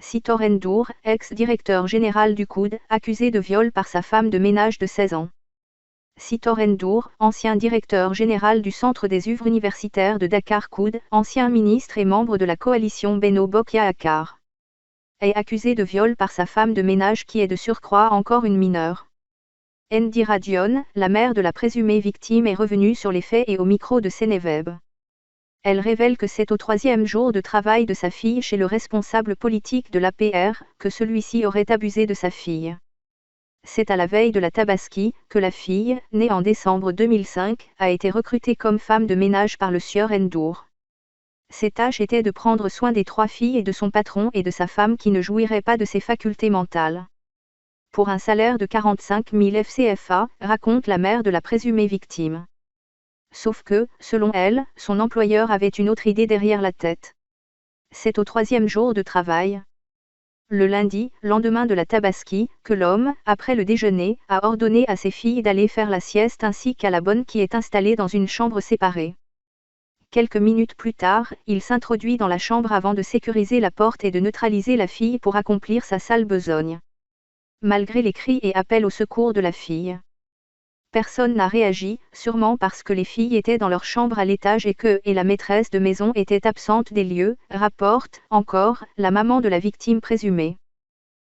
Sitor Ndour, ex-directeur général du COUD, accusé de viol par sa femme de ménage de 16 ans. Sitor Ndour, ancien directeur général du Centre des œuvres universitaires de Dakar COUD, ancien ministre et membre de la coalition Benno Bokk Yakaar, est accusé de viol par sa femme de ménage qui est de surcroît encore une mineure. Ndira Dione, la mère de la présumée victime, est revenue sur les faits et au micro de Seneweb. Elle révèle que c'est au 3e jour de travail de sa fille chez le responsable politique de l'APR que celui-ci aurait abusé de sa fille. C'est à la veille de la Tabaski que la fille, née en décembre 2005, a été recrutée comme femme de ménage par le sieur Ndour. Ses tâches étaient de prendre soin des 3 filles et de son patron et de sa femme qui ne jouirait pas de ses facultés mentales. Pour un salaire de 45 000 FCFA, raconte la mère de la présumée victime. Sauf que, selon elle, son employeur avait une autre idée derrière la tête. C'est au 3e jour de travail, le lundi, lendemain de la Tabaski, que l'homme, après le déjeuner, a ordonné à ses filles d'aller faire la sieste ainsi qu'à la bonne qui est installée dans une chambre séparée. Quelques minutes plus tard, il s'introduit dans la chambre avant de sécuriser la porte et de neutraliser la fille pour accomplir sa sale besogne. Malgré les cris et appels au secours de la fille, personne n'a réagi, sûrement parce que les filles étaient dans leur chambre à l'étage et la maîtresse de maison était absente des lieux, rapporte, encore, la maman de la victime présumée.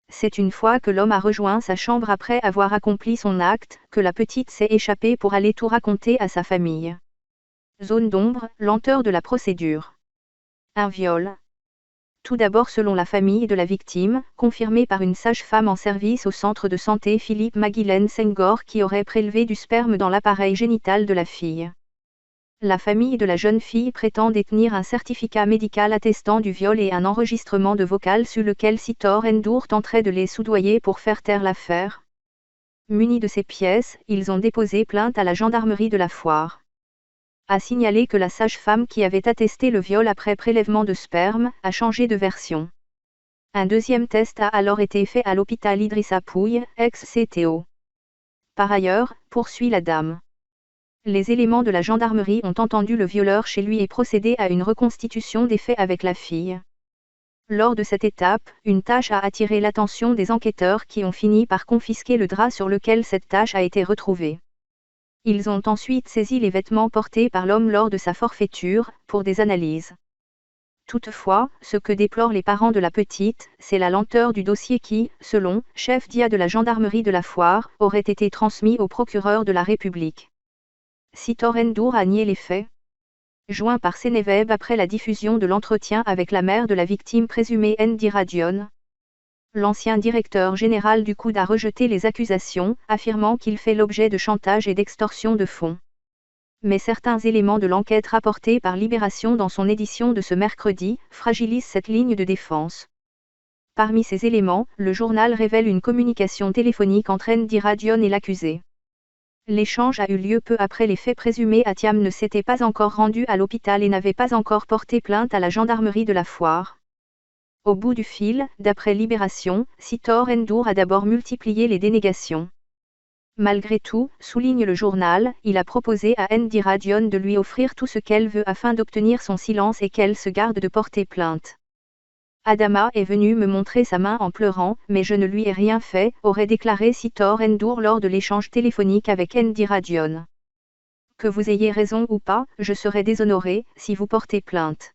C'est une fois que l'homme a rejoint sa chambre après avoir accompli son acte, que la petite s'est échappée pour aller tout raconter à sa famille. Zone d'ombre, lenteur de la procédure. Un viol. Tout d'abord, selon la famille de la victime, confirmé par une sage-femme en service au centre de santé Philippe Maguilène Senghor qui aurait prélevé du sperme dans l'appareil génital de la fille. La famille de la jeune fille prétend détenir un certificat médical attestant du viol et un enregistrement de vocal sur lequel Sitor Ndour tenterait de les soudoyer pour faire taire l'affaire. Munis de ces pièces, ils ont déposé plainte à la gendarmerie de la Foire. A signalé que la sage-femme qui avait attesté le viol après prélèvement de sperme a changé de version. Un deuxième test a alors été fait à l'hôpital Idrissa Pouye, ex-CTO. Par ailleurs, poursuit la dame, les éléments de la gendarmerie ont entendu le violeur chez lui et procédé à une reconstitution des faits avec la fille. Lors de cette étape, une tache a attiré l'attention des enquêteurs qui ont fini par confisquer le drap sur lequel cette tache a été retrouvée. Ils ont ensuite saisi les vêtements portés par l'homme lors de sa forfaiture, pour des analyses. Toutefois, ce que déplorent les parents de la petite, c'est la lenteur du dossier qui, selon chef d'IA de la gendarmerie de la Foire, aurait été transmis au procureur de la République. Sitor Ndour a nié les faits. Joint par Seneweb après la diffusion de l'entretien avec la mère de la victime présumée Ndira Dione, l'ancien directeur général du COUD a rejeté les accusations, affirmant qu'il fait l'objet de chantage et d'extorsion de fonds. Mais certains éléments de l'enquête rapportés par Libération dans son édition de ce mercredi, fragilisent cette ligne de défense. Parmi ces éléments, le journal révèle une communication téléphonique entre Ndira Dione et l'accusé. L'échange a eu lieu peu après les faits présumés. Athiam ne s'était pas encore rendu à l'hôpital et n'avait pas encore porté plainte à la gendarmerie de la Foire. Au bout du fil, d'après Libération, Sitor Ndour a d'abord multiplié les dénégations. Malgré tout, souligne le journal, il a proposé à Ndira Dione de lui offrir tout ce qu'elle veut afin d'obtenir son silence et qu'elle se garde de porter plainte. Adama est venu me montrer sa main en pleurant, mais je ne lui ai rien fait, aurait déclaré Sitor Ndour lors de l'échange téléphonique avec Ndira Dione. Que vous ayez raison ou pas, je serai déshonoré si vous portez plainte.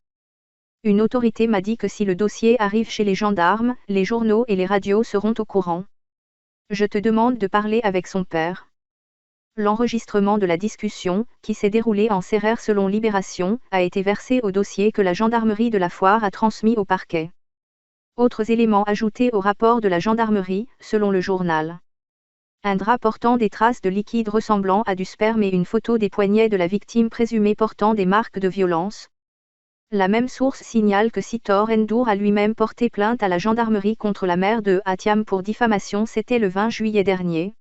Une autorité m'a dit que si le dossier arrive chez les gendarmes, les journaux et les radios seront au courant. Je te demande de parler avec son père. L'enregistrement de la discussion, qui s'est déroulée en CRR selon Libération, a été versé au dossier que la gendarmerie de la Foire a transmis au parquet. Autres éléments ajoutés au rapport de la gendarmerie, selon le journal. Un drap portant des traces de liquide ressemblant à du sperme et une photo des poignets de la victime présumée portant des marques de violence. La même source signale que Sitor Ndour a lui-même porté plainte à la gendarmerie contre la mère de Athiam pour diffamation. C'était le 20 juillet dernier.